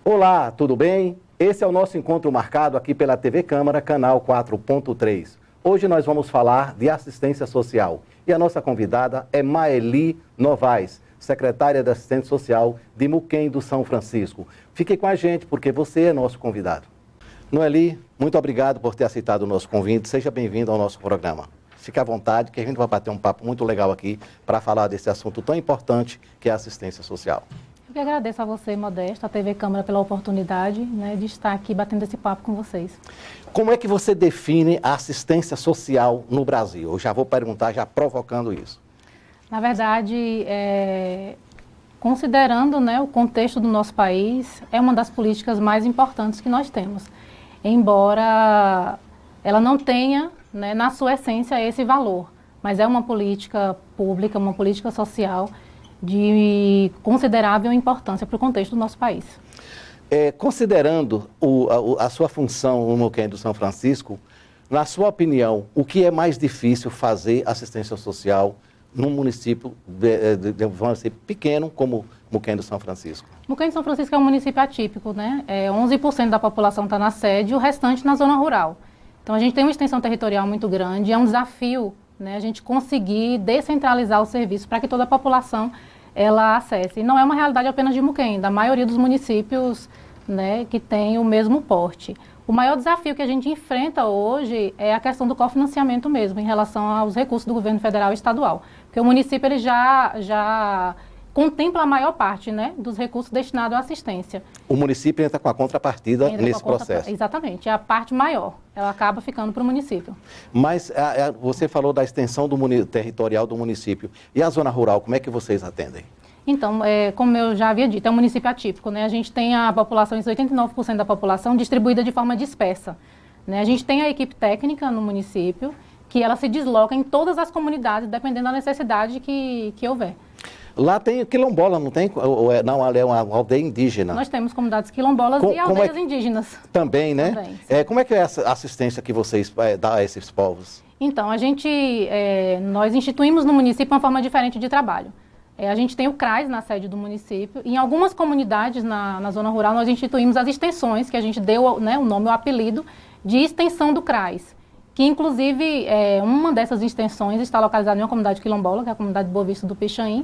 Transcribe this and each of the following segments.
Olá, tudo bem? Esse é o nosso encontro marcado aqui pela TV Câmara, canal 4.3. Hoje nós vamos falar de assistência social e a nossa convidada é Maeli Novaes, secretária de Assistência Social de Muquem do São Francisco. Fique com a gente porque você é nosso convidado. Noeli, muito obrigado por ter aceitado o nosso convite. Seja bem-vindo ao nosso programa. Fique à vontade que a gente vai bater um papo muito legal aqui para falar desse assunto tão importante que é a assistência social. Eu que agradeço a você, Modesto, a TV Câmara, pela oportunidade, de estar aqui batendo esse papo com vocês. Como é que você define a assistência social no Brasil? Eu já vou perguntar, já provocando isso. Na verdade, considerando o contexto do nosso país, é uma das políticas mais importantes que nós temos. Embora ela não tenha, na sua essência, esse valor, mas é uma política pública, uma política social de considerável importância para o contexto do nosso país. Considerando a sua função no Muquem do São Francisco, na sua opinião, o que é mais difícil fazer assistência social num município pequeno como Muquem do São Francisco? Muquem do São Francisco é um município atípico, 11% da população está na sede e o restante na zona rural. Então a gente tem uma extensão territorial muito grande, é um desafio a gente conseguir descentralizar o serviço para que toda a população ela acesse. E não é uma realidade apenas de Muquem, da maioria dos municípios que tem o mesmo porte. O maior desafio que a gente enfrenta hoje é a questão do cofinanciamento mesmo, em relação aos recursos do governo federal e estadual. Porque o município ele já contempla a maior parte dos recursos destinados à assistência. O município entra com a contrapartida nesse processo. Exatamente, é a parte maior, ela acaba ficando para o município. Mas você falou da extensão territorial do município. E a zona rural, como é que vocês atendem? Então, como eu já havia dito, é um município atípico, A gente tem a população, 89% da população distribuída de forma dispersa. A gente tem a equipe técnica no município, que ela se desloca em todas as comunidades, dependendo da necessidade que houver. Lá tem quilombola, não tem? Não, é uma aldeia indígena. Nós temos comunidades quilombolas e aldeias indígenas. Também, né? Também, como é que é essa assistência que vocês dão a esses povos? Então, nós instituímos no município uma forma diferente de trabalho. A gente tem o CRAS na sede do município e em algumas comunidades na zona rural nós instituímos as extensões, que a gente deu o nome, o apelido de extensão do CRAS. Que inclusive uma dessas extensões está localizada em uma comunidade quilombola, que é a comunidade Boa Vista do Pixaim.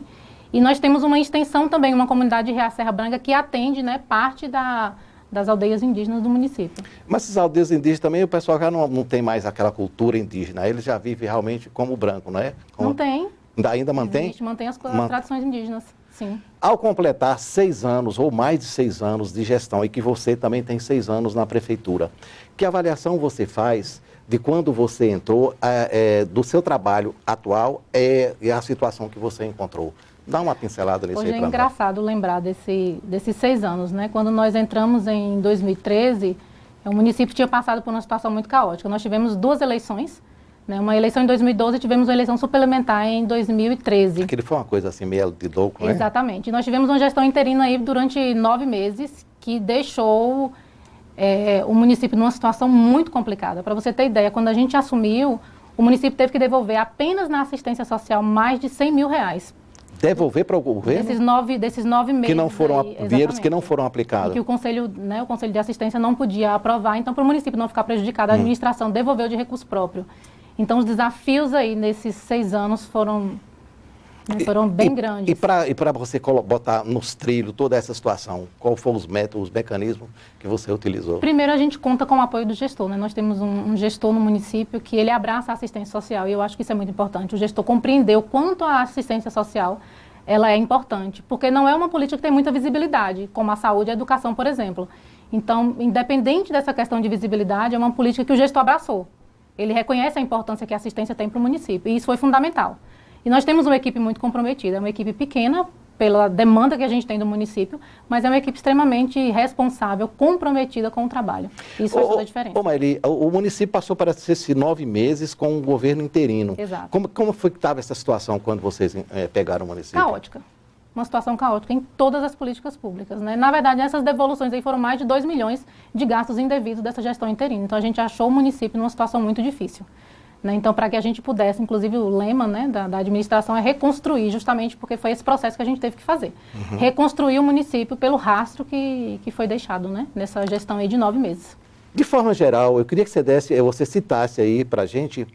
E nós temos uma extensão também, uma comunidade de Rea Serra Branca, que atende parte das aldeias indígenas do município. Mas essas aldeias indígenas também, o pessoal já não tem mais aquela cultura indígena, eles já vivem realmente como branco, não é? Não tem. Ainda mantém? Existe, mantém as tradições indígenas, sim. Ao completar 6 anos, ou mais de 6 anos de gestão, e que você também tem 6 anos na prefeitura, que avaliação você faz de quando você entrou, do seu trabalho atual e a situação que você encontrou? Dá uma pincelada nisso aí para nós. Hoje é engraçado lembrar desses 6 anos, Quando nós entramos em 2013, o município tinha passado por uma situação muito caótica. Nós tivemos 2 eleições, uma eleição em 2012 e tivemos uma eleição suplementar em 2013. Aquilo foi uma coisa assim meio de louco, né? Exatamente. E nós tivemos uma gestão interina aí durante 9 meses, que deixou o município numa situação muito complicada. Para você ter ideia, quando a gente assumiu, o município teve que devolver apenas na assistência social mais de R$100 mil. Devolver para o governo? Desses 9 meses. Que não foram, dinheiros que não foram aplicados. E que o Conselho de Assistência não podia aprovar, então para o município não ficar prejudicado, a administração devolveu de recurso próprio. Então os desafios aí nesses 6 anos foram bem grandes. E para você botar nos trilhos toda essa situação, qual foram os métodos, os mecanismos que você utilizou? Primeiro a gente conta com o apoio do gestor, Nós temos um gestor no município que ele abraça a assistência social e eu acho que isso é muito importante. O gestor compreendeu quanto a assistência social ela é importante, porque não é uma política que tem muita visibilidade, como a saúde e a educação, por exemplo. Então, independente dessa questão de visibilidade, é uma política que o gestor abraçou. Ele reconhece a importância que a assistência tem para o município e isso foi fundamental. E nós temos uma equipe muito comprometida, é uma equipe pequena pela demanda que a gente tem do município, mas é uma equipe extremamente responsável, comprometida com o trabalho. Isso faz toda a diferença. Maeli, o município passou para esses 9 meses com o governo interino. Exato. Como foi que estava essa situação quando vocês pegaram o município? Caótica. Uma situação caótica em todas as políticas públicas, Na verdade, essas devoluções aí foram mais de 2 milhões de gastos indevidos dessa gestão interina. Então, a gente achou o município numa situação muito difícil. né? Então, para que a gente pudesse, inclusive o lema, né, da administração é reconstruir, justamente porque foi esse processo que a gente teve que fazer. Reconstruir o município pelo rastro que foi deixado, né, nessa gestão aí de 9 meses. De forma geral, eu queria que você citasse aí para a gente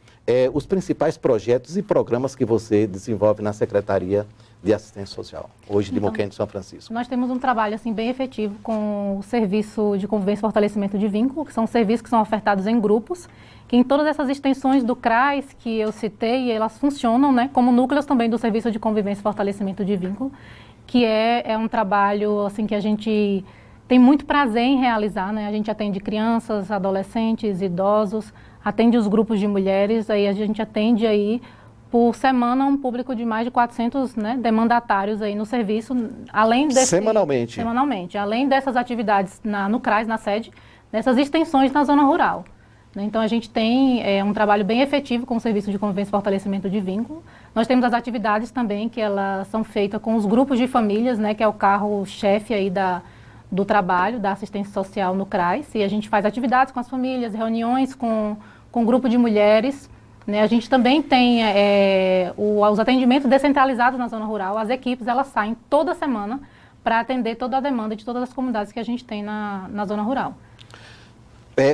os principais projetos e programas que você desenvolve na Secretaria de Assistência Social, hoje de Moquém de São Francisco. Nós temos um trabalho assim, bem efetivo com o Serviço de Convivência e Fortalecimento de Vínculo, que são serviços que são ofertados em grupos, que em todas essas extensões do CRAS que eu citei, elas funcionam, né, como núcleos também do Serviço de Convivência e Fortalecimento de Vínculo, que é um trabalho assim, que a gente tem muito prazer em realizar, né? A gente atende crianças, adolescentes, idosos, atende os grupos de mulheres, aí a gente atende aí por semana um público de mais de 400, né, demandatários aí no serviço, além desse... Semanalmente? Semanalmente, além dessas atividades no CRAS, na sede, dessas extensões na zona rural. Né? Então a gente tem um trabalho bem efetivo com o Serviço de Convivência e Fortalecimento de Vínculo. Nós temos as atividades também que elas são feitas com os grupos de famílias, né, que é o carro-chefe aí do trabalho, da assistência social no CRAS, e a gente faz atividades com as famílias, reuniões com o grupo de mulheres, né? A gente também tem os atendimentos descentralizados na zona rural, as equipes elas saem toda semana para atender toda a demanda de todas as comunidades que a gente tem na zona rural.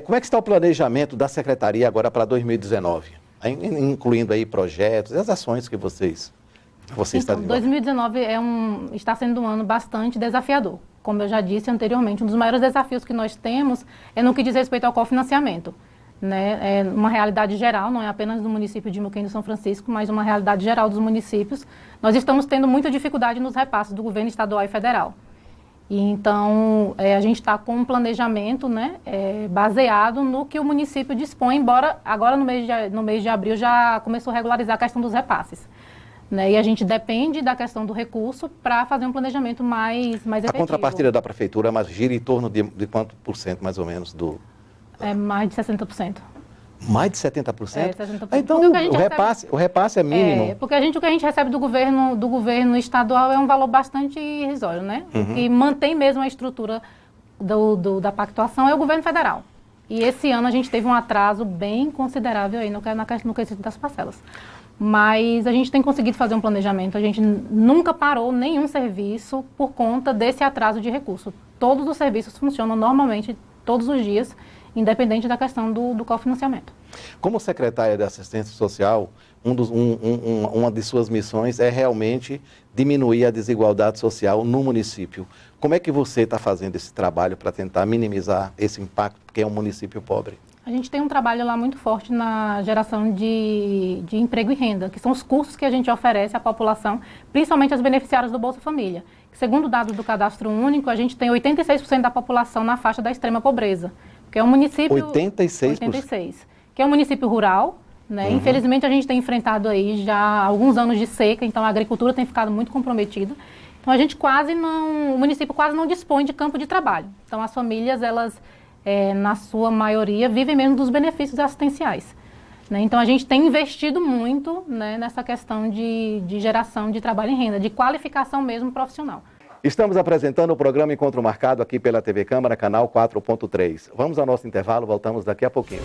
Como é que está o planejamento da Secretaria agora para 2019? Incluindo aí projetos e as ações que você está desenvolvendo. 2019 está sendo um ano bastante desafiador. Como eu já disse anteriormente, um dos maiores desafios que nós temos é no que diz respeito ao cofinanciamento. Né? É uma realidade geral, não é apenas do município de Moquém do São Francisco, mas uma realidade geral dos municípios. Nós estamos tendo muita dificuldade nos repasses do governo estadual e federal. E então, a gente está com um planejamento, né, baseado no que o município dispõe, embora agora no mês de abril já começou a regularizar a questão dos repasses. Né? E a gente depende da questão do recurso para fazer um planejamento mais efetivo. A contrapartida da prefeitura gira em torno de quanto por cento, mais ou menos, do... mais de 60%. Mais de 70%? 60%. Então, o repasse é mínimo. Porque o que a gente recebe do governo estadual é um valor bastante irrisório, né? O que mantém mesmo a estrutura da pactuação é o governo federal. E esse ano a gente teve um atraso bem considerável aí no quesito das parcelas. Mas a gente tem conseguido fazer um planejamento, a gente nunca parou nenhum serviço por conta desse atraso de recurso. Todos os serviços funcionam normalmente, todos os dias, independente da questão do cofinanciamento. Como secretária de Assistência Social, uma de suas missões é realmente diminuir a desigualdade social no município. Como é que você está fazendo esse trabalho para tentar minimizar esse impacto, porque é um município pobre? A gente tem um trabalho lá muito forte na geração de emprego e renda, que são os cursos que a gente oferece à população, principalmente as beneficiárias do Bolsa Família. Segundo dados do Cadastro Único, a gente tem 86% da população na faixa da extrema pobreza, que é um município... 86%? Que é um município rural, né? Infelizmente a gente tem enfrentado aí já alguns anos de seca, então a agricultura tem ficado muito comprometida. Então o município quase não dispõe de campo de trabalho. Então as famílias, elas... na sua maioria, vivem mesmo dos benefícios assistenciais. Né? Então, a gente tem investido muito, né, nessa questão de geração de trabalho em renda, de qualificação mesmo profissional. Estamos apresentando o programa Encontro Marcado aqui pela TV Câmara, canal 4.3. Vamos ao nosso intervalo, voltamos daqui a pouquinho.